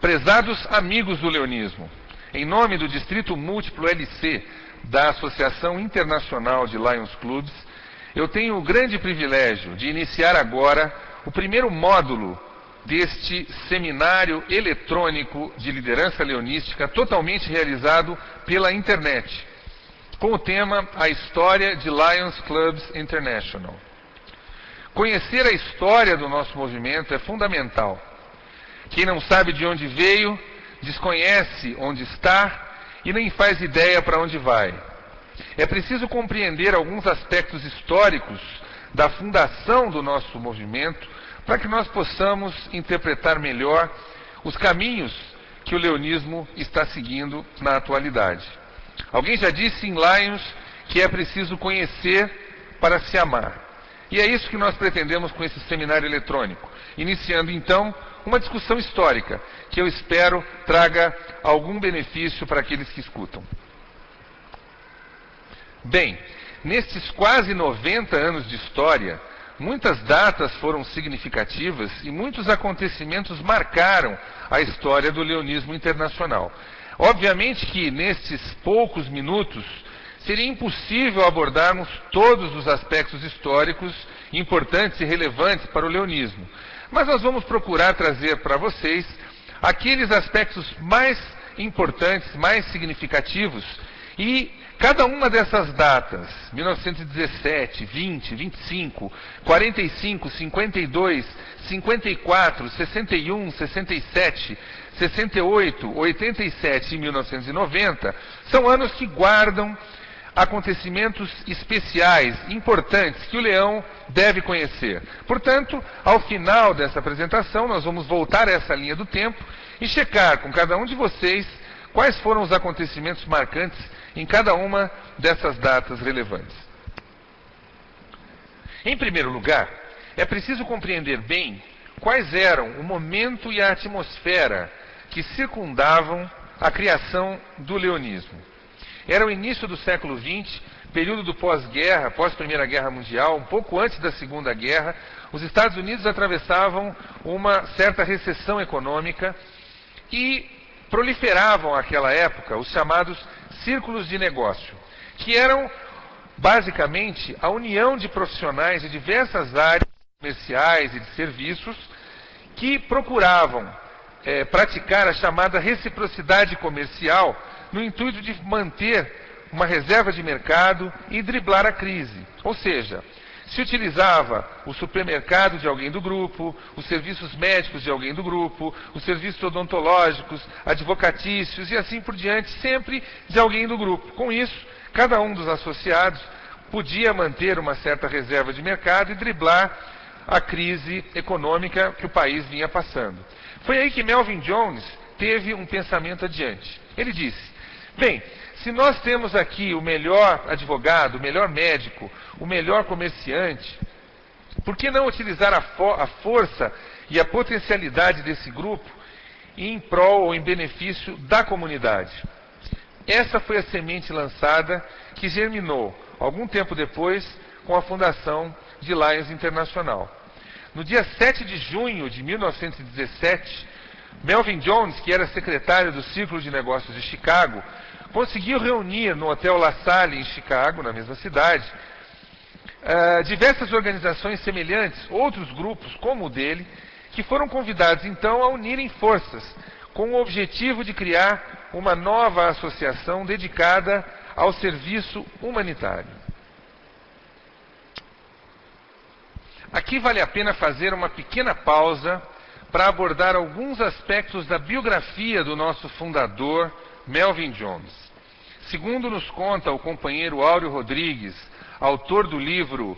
Prezados amigos do leonismo, em nome do Distrito Múltiplo LC da Associação Internacional de Lions Clubs, eu tenho o grande privilégio de iniciar agora o primeiro módulo deste seminário eletrônico de liderança leonística totalmente realizado pela internet, com o tema A História de Lions Clubs International. Conhecer a história do nosso movimento é fundamental. Quem não sabe de onde veio, desconhece onde está e nem faz ideia para onde vai. É preciso compreender alguns aspectos históricos da fundação do nosso movimento para que nós possamos interpretar melhor os caminhos que o leonismo está seguindo na atualidade. Alguém já disse em Lions que é preciso conhecer para se amar. E é isso que nós pretendemos com esse seminário eletrônico, iniciando então uma discussão histórica, que eu espero traga algum benefício para aqueles que escutam. Bem, nestes quase 90 anos de história, muitas datas foram significativas e muitos acontecimentos marcaram a história do leonismo internacional. Obviamente que nestes poucos minutos seria impossível abordarmos todos os aspectos históricos importantes e relevantes para o leonismo. Mas nós vamos procurar trazer para vocês aqueles aspectos mais importantes, mais significativos, e cada uma dessas datas, 1917, 20, 25, 45, 52, 54, 61, 67, 68, 87 e 1990, são anos que guardam acontecimentos especiais, importantes, que o leão deve conhecer. Portanto, ao final dessa apresentação, nós vamos voltar a essa linha do tempo e checar com cada um de vocês quais foram os acontecimentos marcantes em cada uma dessas datas relevantes. Em primeiro lugar, é preciso compreender bem quais eram o momento e a atmosfera que circundavam a criação do leonismo. Era o início do século XX, período do pós-guerra, pós-Primeira Guerra Mundial, um pouco antes da Segunda Guerra. Os Estados Unidos atravessavam uma certa recessão econômica e proliferavam naquela época os chamados círculos de negócio, que eram basicamente a união de profissionais de diversas áreas comerciais e de serviços que procuravam praticar a chamada reciprocidade comercial no intuito de manter uma reserva de mercado e driblar a crise. Ou seja, se utilizava o supermercado de alguém do grupo, os serviços médicos de alguém do grupo, os serviços odontológicos, advocatícios e assim por diante, sempre de alguém do grupo. Com isso, cada um dos associados podia manter uma certa reserva de mercado e driblar a crise econômica que o país vinha passando. Foi aí que Melvin Jones teve um pensamento adiante. Ele disse: bem, se nós temos aqui o melhor advogado, o melhor médico, o melhor comerciante, por que não utilizar a força e a potencialidade desse grupo em prol ou em benefício da comunidade? Essa foi a semente lançada que germinou, algum tempo depois, com a fundação de Lions International. No dia 7 de junho de 1917, Melvin Jones, que era secretário do Círculo de Negócios de Chicago, conseguiu reunir no Hotel La Salle, em Chicago, na mesma cidade, diversas organizações semelhantes, outros grupos como o dele, que foram convidados então a unirem forças, com o objetivo de criar uma nova associação dedicada ao serviço humanitário. Aqui vale a pena fazer uma pequena pausa para abordar alguns aspectos da biografia do nosso fundador, Melvin Jones. Segundo nos conta o companheiro Áureo Rodrigues, autor do livro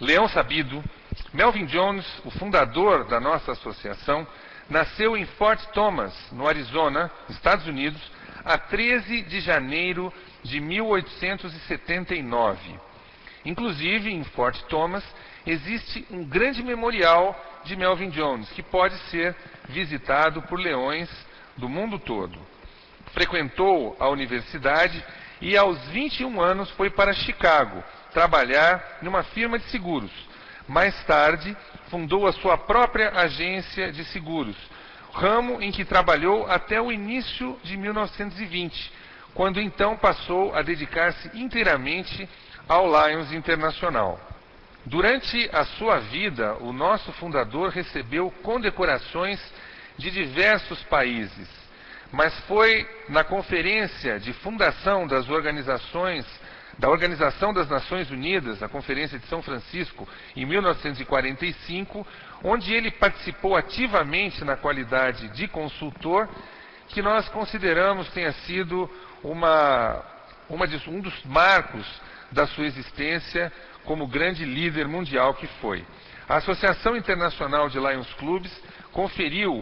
Leão Sabido, Melvin Jones, o fundador da nossa associação, nasceu em Fort Thomas, no Arizona, Estados Unidos, a 13 de janeiro de 1879. Inclusive, em Fort Thomas, existe um grande memorial de Melvin Jones, que pode ser visitado por leões do mundo todo. Frequentou a universidade e aos 21 anos foi para Chicago trabalhar numa firma de seguros. Mais tarde, fundou a sua própria agência de seguros, ramo em que trabalhou até o início de 1920, quando então passou a dedicar-se inteiramente ao Lions Internacional. Durante a sua vida, o nosso fundador recebeu condecorações de diversos países, mas foi na Conferência de Fundação da Organização das Nações Unidas, a Conferência de São Francisco, em 1945, onde ele participou ativamente na qualidade de consultor, que nós consideramos tenha sido um dos marcos da sua existência como grande líder mundial que foi. A Associação Internacional de Lions Clubs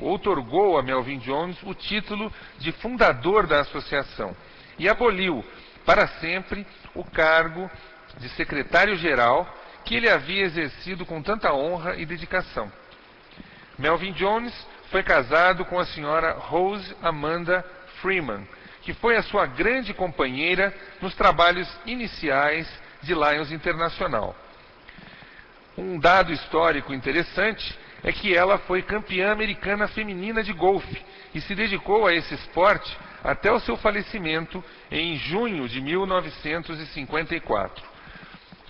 outorgou a Melvin Jones o título de fundador da associação e aboliu para sempre o cargo de secretário-geral que ele havia exercido com tanta honra e dedicação. Melvin Jones foi casado com a senhora Rose Amanda Freeman, que foi a sua grande companheira nos trabalhos iniciais de Lions Internacional. Um dado histórico interessante é que ela foi campeã americana feminina de golfe e se dedicou a esse esporte até o seu falecimento em junho de 1954.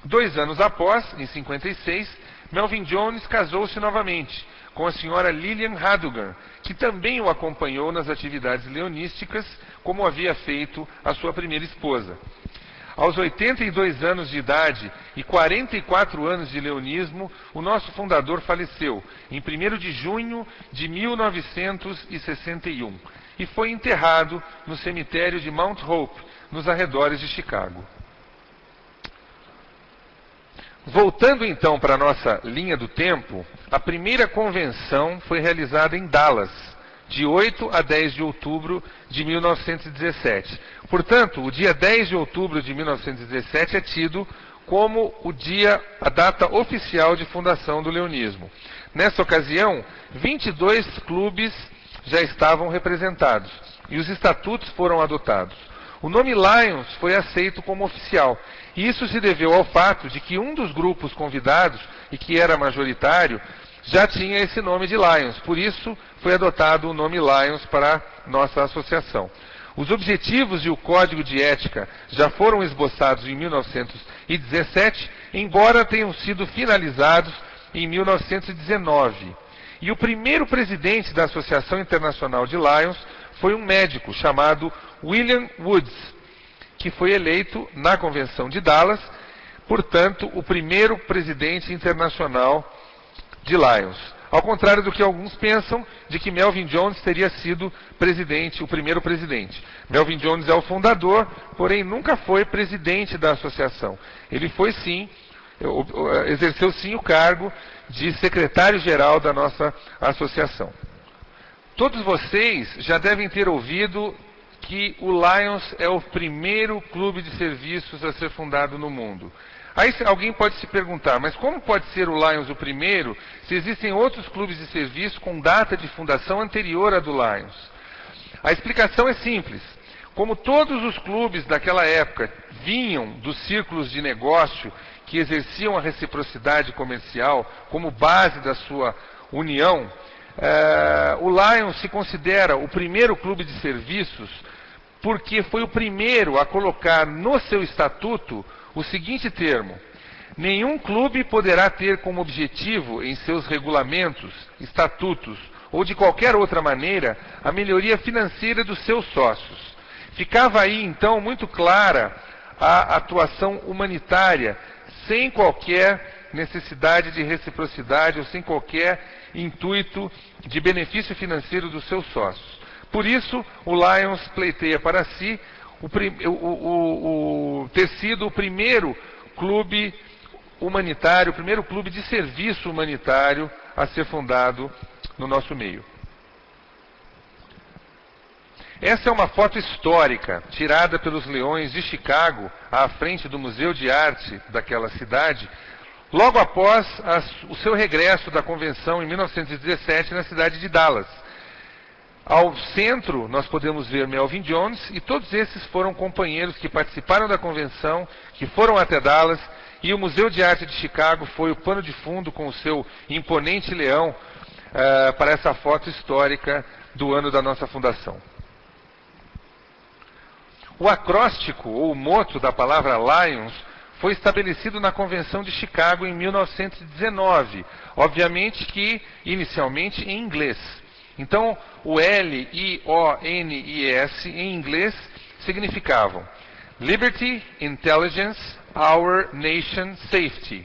2 anos após, em 56, Melvin Jones casou-se novamente com a senhora Lillian Hadugan, que também o acompanhou nas atividades leonísticas, como havia feito a sua primeira esposa. Aos 82 anos de idade e 44 anos de leonismo, o nosso fundador faleceu em 1º de junho de 1961 e foi enterrado no cemitério de Mount Hope, nos arredores de Chicago. Voltando então para a nossa linha do tempo, a primeira convenção foi realizada em Dallas, de 8 a 10 de outubro de 1917. Portanto, o dia 10 de outubro de 1917 é tido como a data oficial de fundação do leonismo. Nessa ocasião, 22 clubes já estavam representados e os estatutos foram adotados. O nome Lions foi aceito como oficial, e isso se deveu ao fato de que um dos grupos convidados, e que era majoritário, já tinha esse nome de Lions, por isso foi adotado o nome Lions para nossa associação. Os objetivos e o código de ética já foram esboçados em 1917, embora tenham sido finalizados em 1919. E o primeiro presidente da Associação Internacional de Lions foi um médico chamado William Woods, que foi eleito na Convenção de Dallas, portanto, o primeiro presidente internacional de Lions. Ao contrário do que alguns pensam, de que Melvin Jones teria sido o primeiro presidente. Melvin Jones é o fundador, porém nunca foi presidente da associação. Ele foi sim, exerceu sim o cargo de secretário-geral da nossa associação. Todos vocês já devem ter ouvido que o Lions é o primeiro clube de serviços a ser fundado no mundo. Aí alguém pode se perguntar, mas como pode ser o Lions o primeiro, se existem outros clubes de serviço com data de fundação anterior à do Lions? A explicação é simples. Como todos os clubes daquela época vinham dos círculos de negócio que exerciam a reciprocidade comercial como base da sua união, o Lions se considera o primeiro clube de serviços porque foi o primeiro a colocar no seu estatuto o seguinte termo: nenhum clube poderá ter como objetivo em seus regulamentos, estatutos ou de qualquer outra maneira a melhoria financeira dos seus sócios. Ficava aí então muito clara a atuação humanitária, sem qualquer necessidade de reciprocidade ou sem qualquer intuito de benefício financeiro dos seus sócios. Por isso, o Lions pleiteia para si ter sido o primeiro clube humanitário, o primeiro clube de serviço humanitário a ser fundado no nosso meio. Essa é uma foto histórica, tirada pelos Leões de Chicago, à frente do Museu de Arte daquela cidade, logo após o seu regresso da convenção em 1917 na cidade de Dallas. Ao centro, nós podemos ver Melvin Jones, e todos esses foram companheiros que participaram da convenção, que foram até Dallas, e o Museu de Arte de Chicago foi o pano de fundo com o seu imponente leão, para essa foto histórica do ano da nossa fundação. O acróstico, ou moto da palavra Lions, foi estabelecido na Convenção de Chicago em 1919, obviamente que inicialmente em inglês. Então, o L-I-O-N-I-S em inglês significavam Liberty, Intelligence, Our Nation, Safety.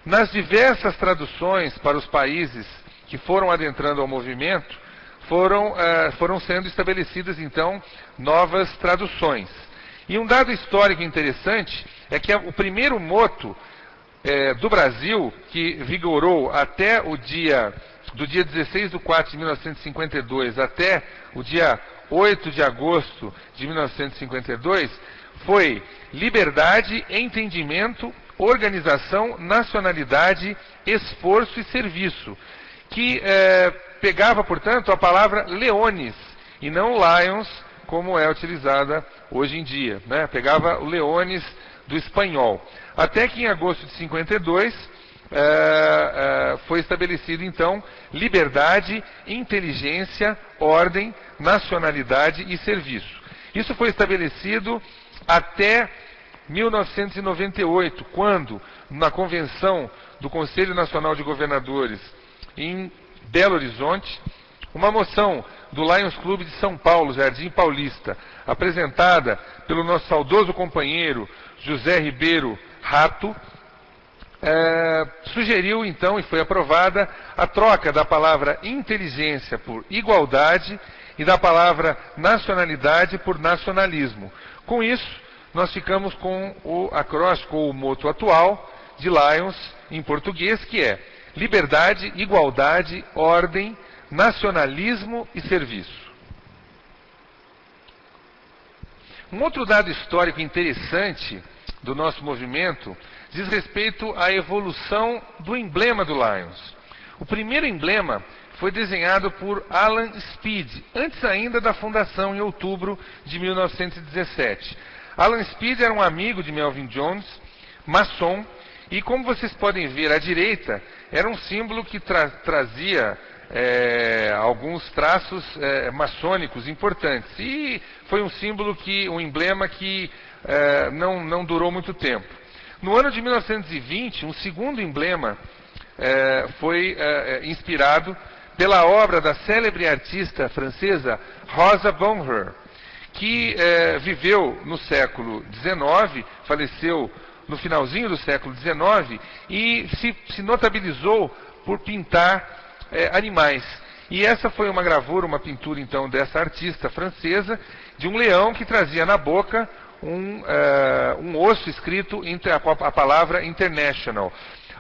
Nas diversas traduções para os países que foram adentrando ao movimento, foram sendo estabelecidas, então, novas traduções. E um dado histórico interessante é que o primeiro moto do Brasil, que vigorou até do dia 16 de 4 de 1952 até o dia 8 de agosto de 1952, foi liberdade, entendimento, organização, nacionalidade, esforço e serviço, que pegava, portanto, a palavra leones, e não lions, como é utilizada hoje em dia, né? Pegava o leones do espanhol. Até que em agosto de 52, foi estabelecido, então, liberdade, inteligência, ordem, nacionalidade e serviço. Isso foi estabelecido até 1998, quando, na convenção do Conselho Nacional de Governadores em Belo Horizonte, uma moção do Lions Clube de São Paulo, Jardim Paulista, apresentada pelo nosso saudoso companheiro José Ribeiro Rato, sugeriu então, e foi aprovada, a troca da palavra inteligência por igualdade e da palavra nacionalidade por nacionalismo. Com isso, nós ficamos com o acróstico ou o moto atual de Lions em português, que é liberdade, igualdade, ordem, nacionalismo e serviço. Um outro dado histórico interessante do nosso movimento diz respeito à evolução do emblema do Lions. O primeiro emblema foi desenhado por Alan Speed, antes ainda da fundação, em outubro de 1917. Alan Speed era um amigo de Melvin Jones, maçom, e como vocês podem ver à direita, era um símbolo que trazia alguns traços maçônicos importantes. E foi um símbolo, um emblema que não durou muito tempo. No ano de 1920, um segundo emblema foi inspirado pela obra da célebre artista francesa Rosa Bonheur, que viveu no século XIX, faleceu no finalzinho do século XIX e se notabilizou por pintar animais. E essa foi uma gravura, uma pintura então dessa artista francesa, de um leão que trazia na boca um osso escrito a palavra International.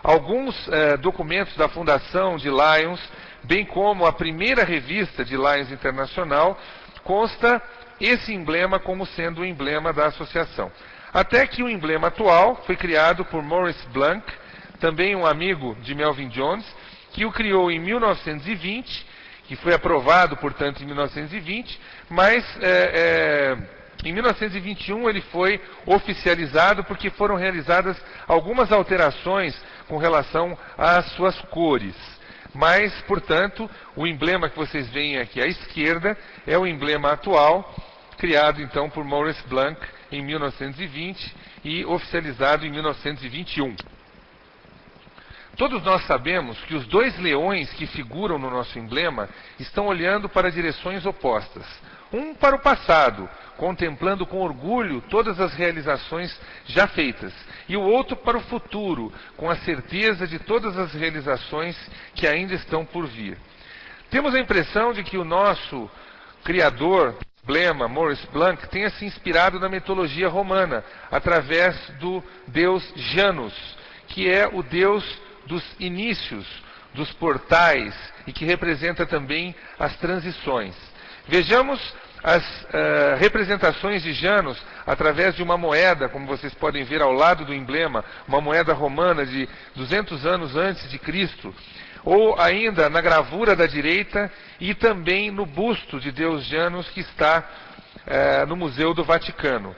Alguns documentos da fundação de Lions, bem como a primeira revista de Lions Internacional, consta esse emblema como sendo o emblema da associação. Até que o emblema atual foi criado por Maurice Blanc, também um amigo de Melvin Jones, que o criou em 1920, que foi aprovado, portanto, em 1920, mas em 1921 ele foi oficializado porque foram realizadas algumas alterações com relação às suas cores. Mas, portanto, o emblema que vocês veem aqui à esquerda é o emblema atual, criado então por Maurice Blanc em 1920 e oficializado em 1921. Todos nós sabemos que os dois leões que figuram no nosso emblema estão olhando para direções opostas. Um para o passado, contemplando com orgulho todas as realizações já feitas, e o outro para o futuro, com a certeza de todas as realizações que ainda estão por vir. Temos a impressão de que o nosso criador, emblema, Maurice Blanc, tenha se inspirado na mitologia romana, através do deus Janus, que é o deus dos inícios, dos portais, e que representa também as transições. Vejamos as representações de Janus através de uma moeda, como vocês podem ver ao lado do emblema, uma moeda romana de 200 anos antes de Cristo, ou ainda na gravura da direita e também no busto de Deus Janus que está no Museu do Vaticano.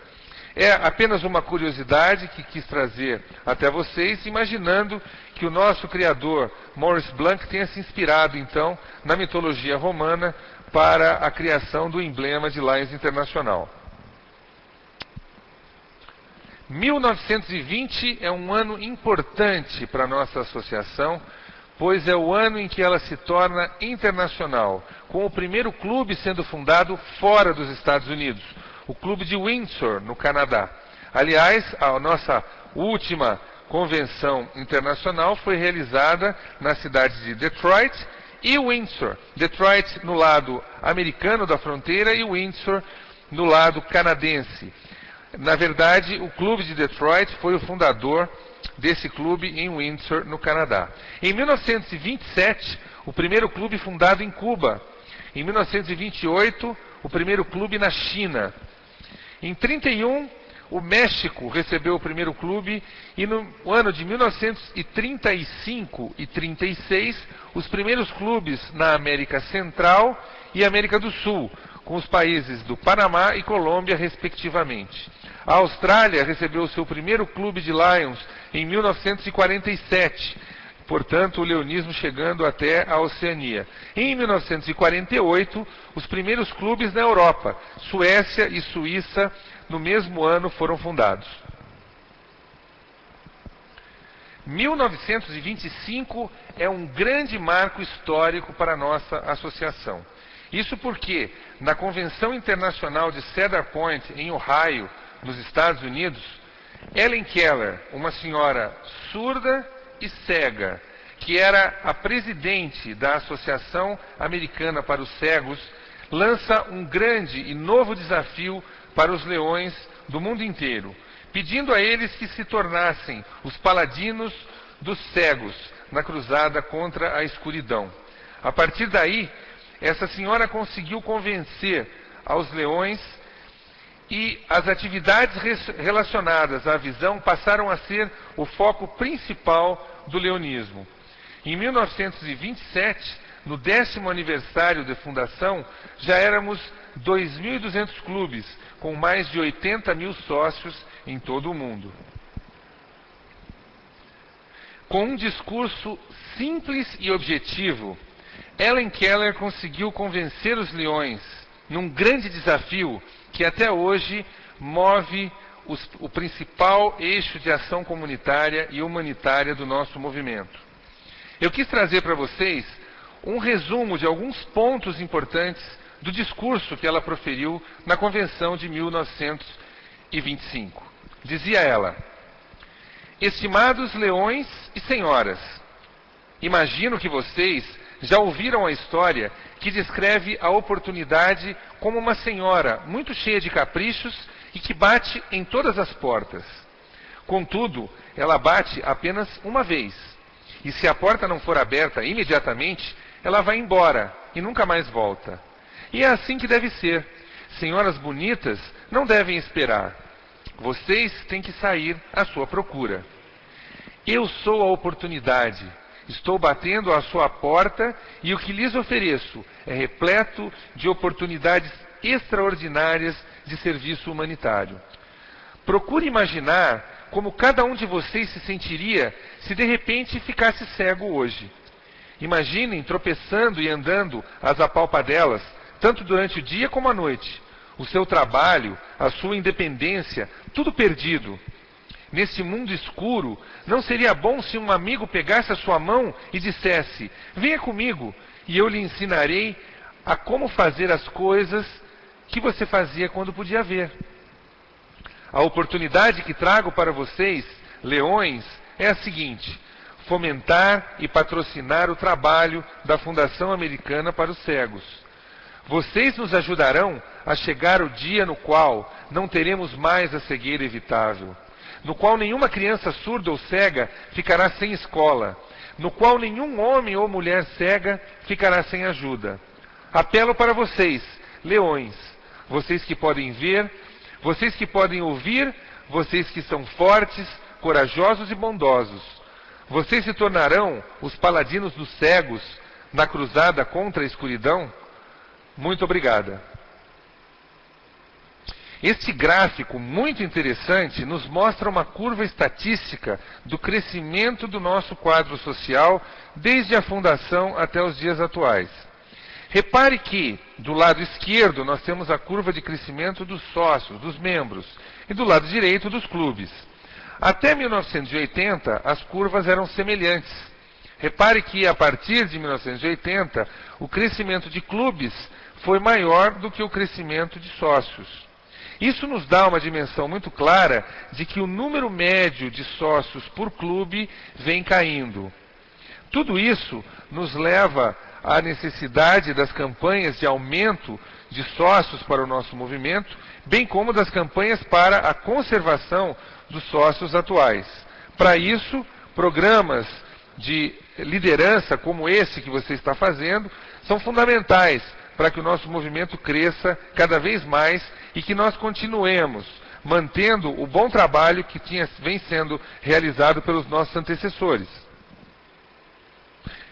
É apenas uma curiosidade que quis trazer até vocês, imaginando que o nosso criador, Maurice Blanc, tenha se inspirado, então, na mitologia romana para a criação do emblema de Lions Internacional. 1920 é um ano importante para a nossa associação, pois é o ano em que ela se torna internacional, com o primeiro clube sendo fundado fora dos Estados Unidos, o Clube de Windsor, no Canadá. Aliás, a nossa última convenção internacional foi realizada nas cidades de Detroit e Windsor. Detroit no lado americano da fronteira e Windsor no lado canadense. Na verdade, o clube de Detroit foi o fundador desse clube em Windsor, no Canadá. Em 1927, o primeiro clube fundado em Cuba. Em 1928, o primeiro clube na China. Em 31, o México recebeu o primeiro clube e no ano de 1935 e 36, os primeiros clubes na América Central e América do Sul, com os países do Panamá e Colômbia, respectivamente. A Austrália recebeu o seu primeiro clube de Lions em 1947, portanto, o leonismo chegando até a Oceania. Em 1948, os primeiros clubes na Europa, Suécia e Suíça, no mesmo ano foram fundados. 1925 é um grande marco histórico para a nossa associação. Isso porque, na Convenção Internacional de Cedar Point, em Ohio, nos Estados Unidos, Ellen Keller, uma senhora surda e cega, que era a presidente da Associação Americana para os Cegos, lança um grande e novo desafio para os leões do mundo inteiro, pedindo a eles que se tornassem os paladinos dos cegos na cruzada contra a escuridão. A partir daí, essa senhora conseguiu convencer aos leões e as atividades relacionadas à visão passaram a ser o foco principal do leonismo. Em 1927, no 10º aniversário de fundação, já éramos 2.200 clubes, com mais de 80 mil sócios em todo o mundo. Com um discurso simples e objetivo, Ellen Keller conseguiu convencer os leões num grande desafio que até hoje move o principal eixo de ação comunitária e humanitária do nosso movimento. Eu quis trazer para vocês um resumo de alguns pontos importantes do discurso que ela proferiu na Convenção de 1925. Dizia ela: estimados leões e senhoras, imagino que vocês já ouviram a história que descreve a oportunidade como uma senhora muito cheia de caprichos e que bate em todas as portas. Contudo, ela bate apenas uma vez. E se a porta não for aberta imediatamente, ela vai embora e nunca mais volta. E é assim que deve ser. Senhoras bonitas não devem esperar. Vocês têm que sair à sua procura. Eu sou a oportunidade. Estou batendo à sua porta e o que lhes ofereço é repleto de oportunidades extraordinárias de serviço humanitário. Procure imaginar como cada um de vocês se sentiria se de repente ficasse cego hoje. Imaginem tropeçando e andando às apalpadelas, tanto durante o dia como à noite. O seu trabalho, a sua independência, tudo perdido. Nesse mundo escuro, não seria bom se um amigo pegasse a sua mão e dissesse: venha comigo, e eu lhe ensinarei a como fazer as coisas que você fazia quando podia ver. A oportunidade que trago para vocês, leões, é a seguinte: fomentar e patrocinar o trabalho da Fundação Americana para os Cegos. Vocês nos ajudarão a chegar o dia no qual não teremos mais a cegueira evitável, no qual nenhuma criança surda ou cega ficará sem escola, no qual nenhum homem ou mulher cega ficará sem ajuda. Apelo para vocês, leões, vocês que podem ver, vocês que podem ouvir, vocês que são fortes, corajosos e bondosos. Vocês se tornarão os paladinos dos cegos na cruzada contra a escuridão? Muito obrigada. Este gráfico, muito interessante, nos mostra uma curva estatística do crescimento do nosso quadro social desde a fundação até os dias atuais. Repare que, do lado esquerdo, nós temos a curva de crescimento dos sócios, dos membros, e do lado direito, dos clubes. Até 1980, as curvas eram semelhantes. Repare que, a partir de 1980, o crescimento de clubes foi maior do que o crescimento de sócios. Isso nos dá uma dimensão muito clara de que o número médio de sócios por clube vem caindo. Tudo isso nos leva à necessidade das campanhas de aumento de sócios para o nosso movimento, bem como das campanhas para a conservação dos sócios atuais. Para isso, programas de liderança como esse que você está fazendo são fundamentais para que o nosso movimento cresça cada vez mais e que nós continuemos mantendo o bom trabalho que vem sendo realizado pelos nossos antecessores.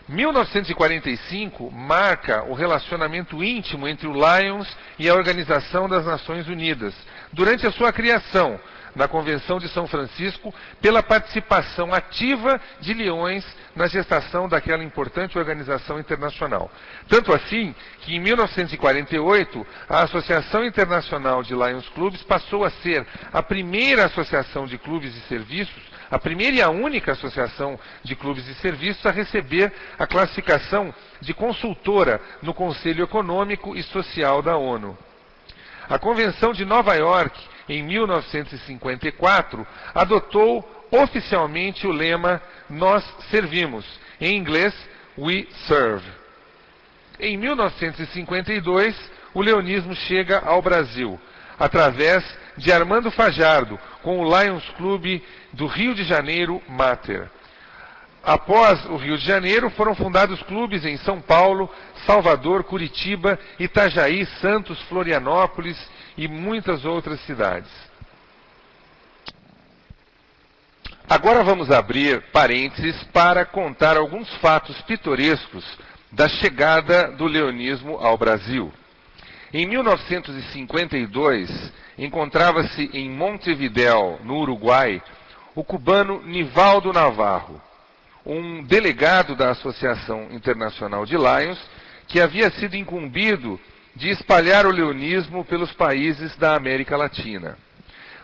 1945 marca o relacionamento íntimo entre o Lions e a Organização das Nações Unidas, durante a sua criação, na Convenção de São Francisco, pela participação ativa de leões na gestação daquela importante organização internacional. Tanto assim que, em 1948, a Associação Internacional de Lions Clubs passou a ser a primeira associação de clubes de serviços, a primeira e a única associação de clubes de serviços a receber a classificação de consultora no Conselho Econômico e Social da ONU. A Convenção de Nova York, em 1954, adotou oficialmente o lema "Nós servimos", em inglês, "We serve". Em 1952, o leonismo chega ao Brasil, através de Armando Fajardo, com o Lions Club do Rio de Janeiro, Mater. Após o Rio de Janeiro, foram fundados clubes em São Paulo, Salvador, Curitiba, Itajaí, Santos, Florianópolis e muitas outras cidades. Agora vamos abrir parênteses para contar alguns fatos pitorescos da chegada do leonismo ao Brasil. Em 1952, encontrava-se em Montevidéu, no Uruguai, o cubano Nivaldo Navarro, um delegado da Associação Internacional de Lions, que havia sido incumbido de espalhar o leonismo pelos países da América Latina.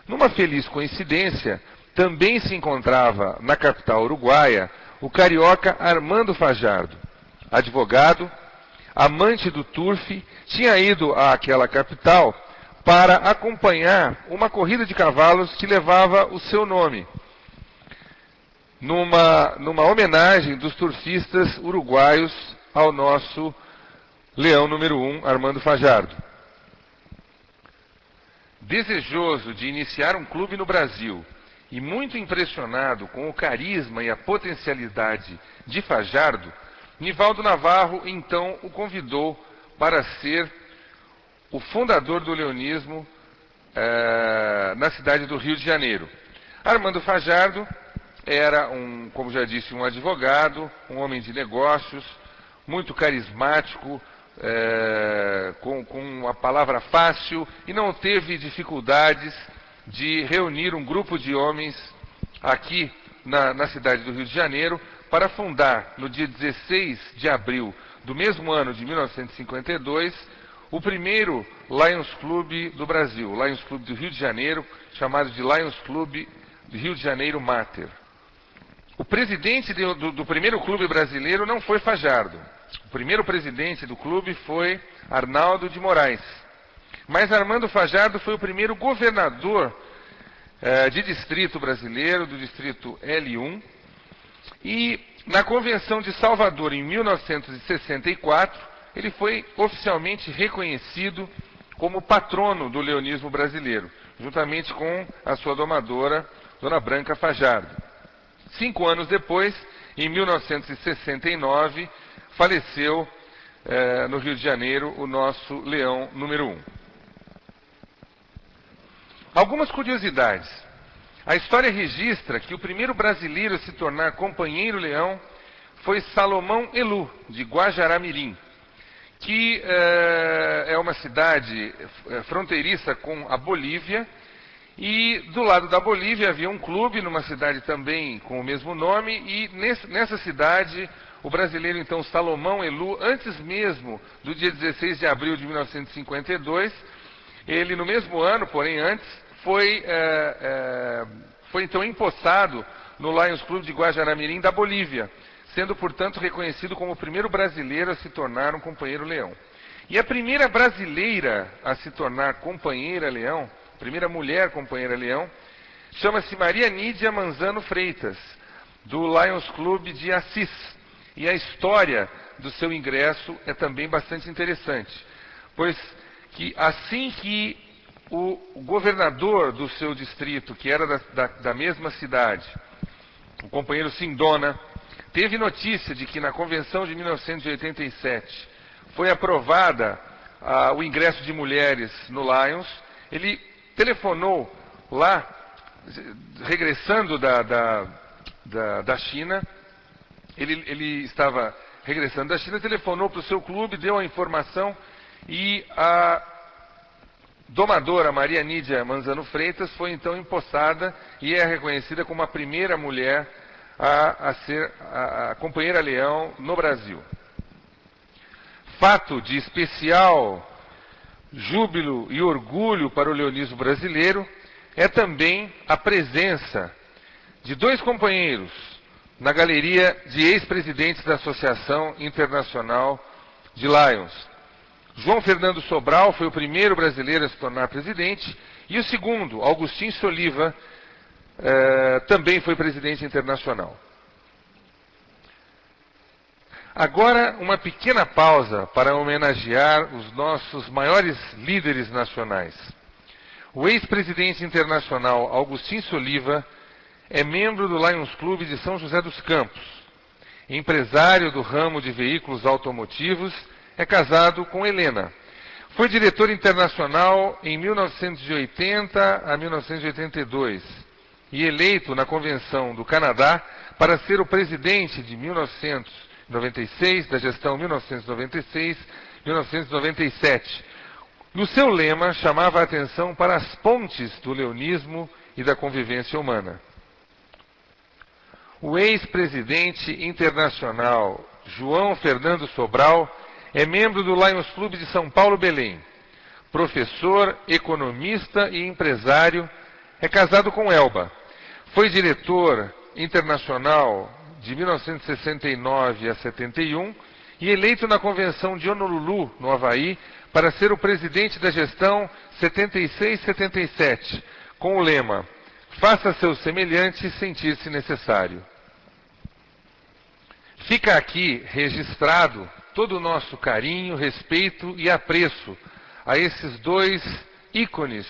Numa feliz coincidência, também se encontrava na capital uruguaia o carioca Armando Fajardo, advogado, amante do turf, tinha ido àquela capital para acompanhar uma corrida de cavalos que levava o seu nome, numa homenagem dos turfistas uruguaios ao nosso leão número 1, Armando Fajardo. Desejoso de iniciar um clube no Brasil e muito impressionado com o carisma e a potencialidade de Fajardo, Nivaldo Navarro então o convidou para ser o fundador do leonismo na cidade do Rio de Janeiro. Armando Fajardo era, como já disse, um advogado, um homem de negócios, muito carismático, com uma palavra fácil, e não teve dificuldades de reunir um grupo de homens aqui na cidade do Rio de Janeiro para fundar, no dia 16 de abril do mesmo ano de 1952, o primeiro Lions Club do Brasil, Lions Club do Rio de Janeiro, chamado de Lions Club do Rio de Janeiro Mater. O presidente do primeiro clube brasileiro não foi Fajardo. O primeiro presidente do clube foi Arnaldo de Moraes. Mas Armando Fajardo foi o primeiro governador de distrito brasileiro, do distrito L1. E na Convenção de Salvador, em 1964, ele foi oficialmente reconhecido como patrono do leonismo brasileiro, juntamente com a sua domadora, Dona Branca Fajardo. 5 anos depois, em 1969, faleceu no Rio de Janeiro o nosso leão número 1. Algumas curiosidades. A história registra que o primeiro brasileiro a se tornar companheiro-leão foi Salomão Elu, de Guajará-Mirim, que é uma cidade fronteiriça com a Bolívia, e do lado da Bolívia havia um clube, numa cidade também com o mesmo nome, e nessa cidade, o brasileiro então Salomão Helu, antes mesmo do dia 16 de abril de 1952, ele no mesmo ano, porém antes, foi então empossado no Lions Clube de Guajará-Mirim da Bolívia, sendo portanto reconhecido como o primeiro brasileiro a se tornar um companheiro-leão. E a primeira brasileira a se tornar companheira-leão, primeira mulher companheira-leão, chama-se Maria Nídia Manzano Freitas, do Lions Clube de Assis. E a história do seu ingresso é também bastante interessante, pois que assim que o governador do seu distrito, que era da mesma cidade, o companheiro Sindona, teve notícia de que na Convenção de 1987 foi aprovada o ingresso de mulheres no Lions, ele telefonou lá, regressando da China, ele estava regressando da China, telefonou para o seu clube, deu a informação, e a domadora Maria Nídia Manzano Freitas foi então empossada e é reconhecida como a primeira mulher a ser a companheira-leão no Brasil. Fato de especial júbilo e orgulho para o leonismo brasileiro é também a presença de dois companheiros na galeria de ex-presidentes da Associação Internacional de Lions. João Fernando Sobral foi o primeiro brasileiro a se tornar presidente, e o segundo, Augustin Soliva, também foi presidente internacional. Agora, uma pequena pausa para homenagear os nossos maiores líderes nacionais. O ex-presidente internacional Augustin Soliva é membro do Lions Clube de São José dos Campos. Empresário do ramo de veículos automotivos, é casado com Helena. Foi diretor internacional em 1980 a 1982 e eleito na Convenção do Canadá para ser o presidente de 1996, da gestão 1996-1997. No seu lema, chamava a atenção para as pontes do leonismo e da convivência humana. O ex-presidente internacional João Fernando Sobral é membro do Lions Clube de São Paulo Belém. Professor, economista e empresário, é casado com Elba. Foi diretor internacional de 1969 a 71 e eleito na Convenção de Honolulu, no Havaí, para ser o presidente da gestão 76-77, com o lema: faça seu semelhante sentir-se necessário. Fica aqui registrado todo o nosso carinho, respeito e apreço a esses dois ícones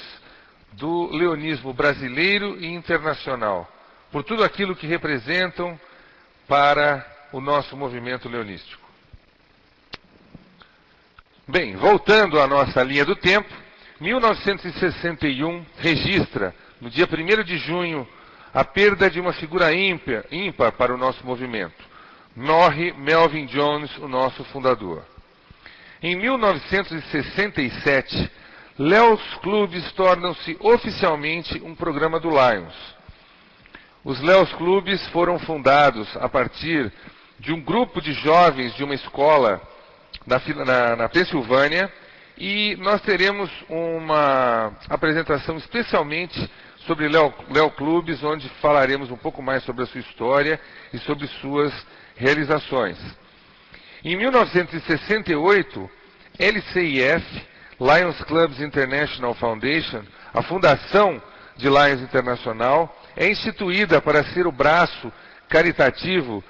do leonismo brasileiro e internacional, por tudo aquilo que representam para o nosso movimento leonístico. Bem, voltando à nossa linha do tempo, 1961 registra, no dia 1º de junho, a perda de uma figura ímpar para o nosso movimento. Morre Melvin Jones, o nosso fundador. Em 1967, Leos Clubes tornam-se oficialmente um programa do Lions. Os Leos Clubes foram fundados a partir de um grupo de jovens de uma escola na Pensilvânia, e nós teremos uma apresentação especialmente sobre Leo Clubes, onde falaremos um pouco mais sobre a sua história e sobre suas realizações. Em 1968, LCIF, Lions Clubs International Foundation, a fundação de Lions Internacional, é instituída para ser o braço caritativo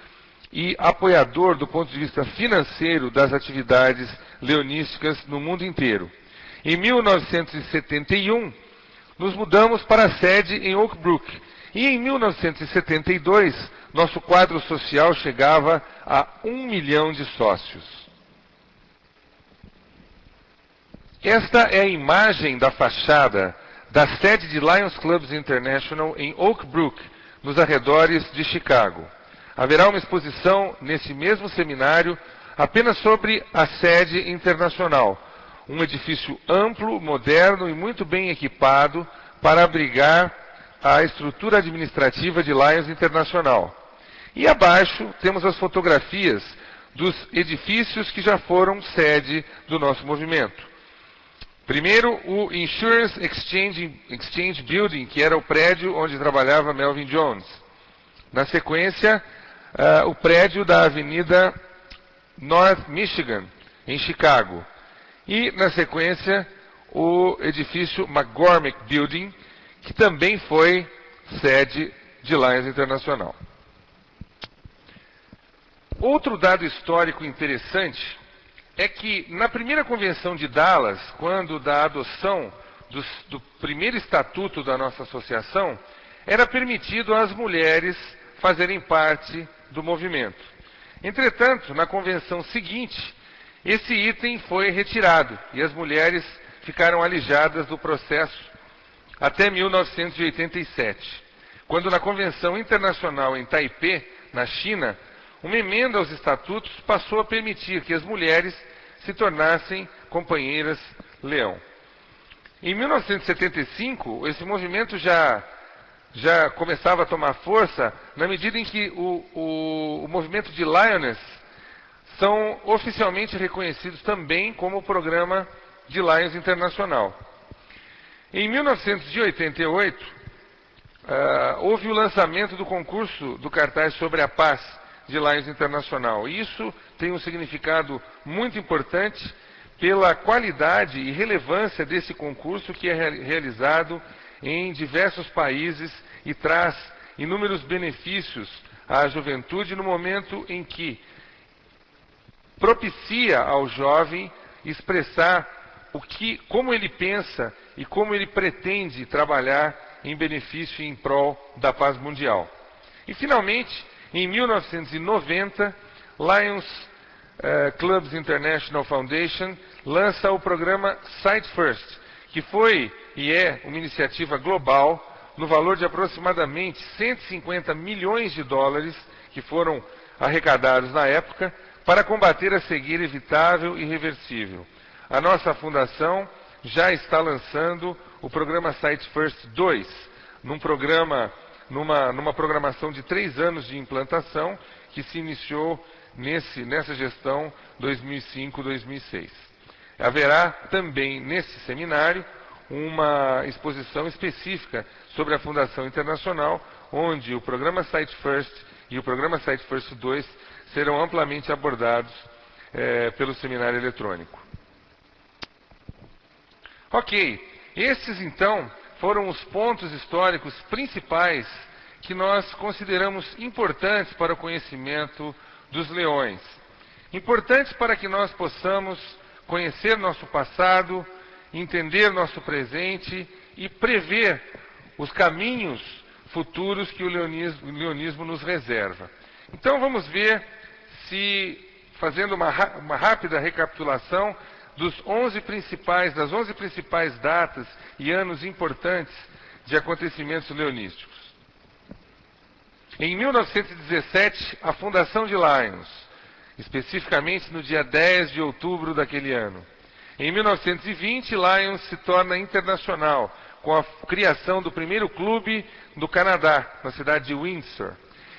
e apoiador do ponto de vista financeiro das atividades leonísticas no mundo inteiro. Em 1971, nos mudamos para a sede em Oak Brook. E em 1972, nosso quadro social chegava a 1 milhão de sócios. Esta é a imagem da fachada da sede de Lions Clubs International em Oak Brook, nos arredores de Chicago. Haverá uma exposição nesse mesmo seminário apenas sobre a sede internacional, um edifício amplo, moderno e muito bem equipado para abrigar a estrutura administrativa de Lions Internacional. E abaixo temos as fotografias dos edifícios que já foram sede do nosso movimento. Primeiro, o Insurance Exchange Building, que era o prédio onde trabalhava Melvin Jones. Na sequência, o prédio da Avenida North Michigan, em Chicago. E, na sequência, o edifício McCormick Building, que também foi sede de Lions Internacional. Outro dado histórico interessante é que, na primeira convenção de Dallas, quando da adoção do primeiro estatuto da nossa associação, era permitido às mulheres fazerem parte do movimento. Entretanto, na convenção seguinte, esse item foi retirado e as mulheres ficaram alijadas do processo até 1987, quando na Convenção Internacional em Taipei, na China, uma emenda aos estatutos passou a permitir que as mulheres se tornassem companheiras leão. Em 1975, esse movimento já começava a tomar força na medida em que o movimento de Lioness são oficialmente reconhecidos também como programa de Lions Internacional. Em 1988, houve o lançamento do concurso do cartaz sobre a paz de Lions Internacional. E isso tem um significado muito importante pela qualidade e relevância desse concurso, que é realizado em diversos países e traz inúmeros benefícios à juventude no momento em que propicia ao jovem expressar como ele pensa e como ele pretende trabalhar em benefício e em prol da paz mundial. E, finalmente, em 1990, Lions Clubs International Foundation lança o programa Sight First, que foi e é uma iniciativa global no valor de aproximadamente 150 milhões de dólares que foram arrecadados na época para combater a cegueira evitável e reversível. A nossa fundação já está lançando o programa Sight First 2, numa programação de 3 anos de implantação, que se iniciou nessa gestão 2005-2006. Haverá também nesse seminário uma exposição específica sobre a Fundação Internacional, onde o programa Sight First e o programa Sight First 2 serão amplamente abordados pelo seminário eletrônico. Ok, esses então foram os pontos históricos principais que nós consideramos importantes para o conhecimento dos leões. Importantes para que nós possamos conhecer nosso passado, entender nosso presente e prever os caminhos futuros que o leonismo nos reserva. Então vamos ver fazendo uma rápida recapitulação das 11 principais datas e anos importantes de acontecimentos leonísticos. Em 1917, a fundação de Lions, especificamente no dia 10 de outubro daquele ano. Em 1920, Lions se torna internacional, com a criação do primeiro clube do Canadá, na cidade de Windsor.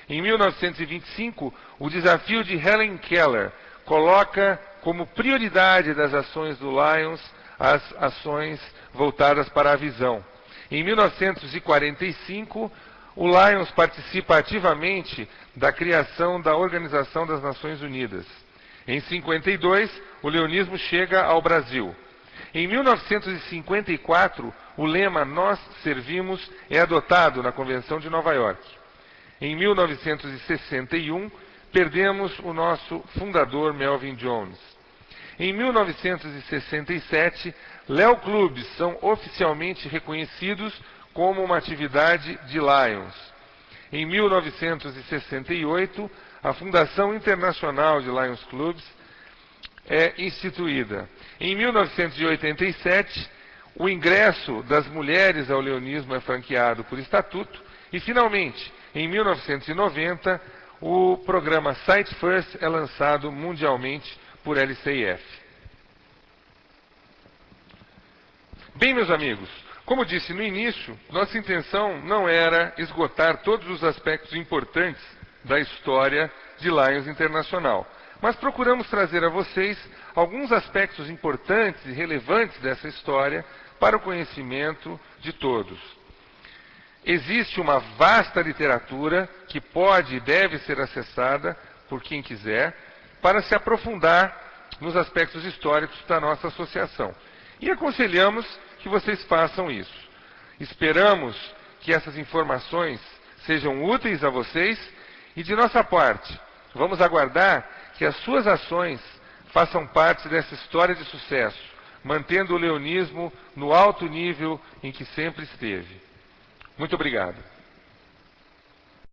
Em 1925, o desafio de Helen Keller coloca como prioridade das ações do Lions as ações voltadas para a visão. Em 1945, o Lions participa ativamente da criação da Organização das Nações Unidas. Em 52, o leonismo chega ao Brasil. Em 1954, o lema Nós Servimos é adotado na Convenção de Nova York. Em 1961, perdemos o nosso fundador Melvin Jones. Em 1967, Leo Clubes são oficialmente reconhecidos como uma atividade de Lions. Em 1968, a Fundação Internacional de Lions Clubs é instituída. Em 1987, o ingresso das mulheres ao leonismo é franqueado por estatuto. E, finalmente, em 1990, o programa Sight First é lançado mundialmente por LCIF. Bem, meus amigos, como disse no início, nossa intenção não era esgotar todos os aspectos importantes da história de Lions Internacional, mas procuramos trazer a vocês alguns aspectos importantes e relevantes dessa história para o conhecimento de todos. Existe uma vasta literatura que pode e deve ser acessada por quem quiser para se aprofundar nos aspectos históricos da nossa associação. E aconselhamos que vocês façam isso. Esperamos que essas informações sejam úteis a vocês e, de nossa parte, vamos aguardar que as suas ações façam parte dessa história de sucesso, mantendo o leonismo no alto nível em que sempre esteve. Muito obrigado.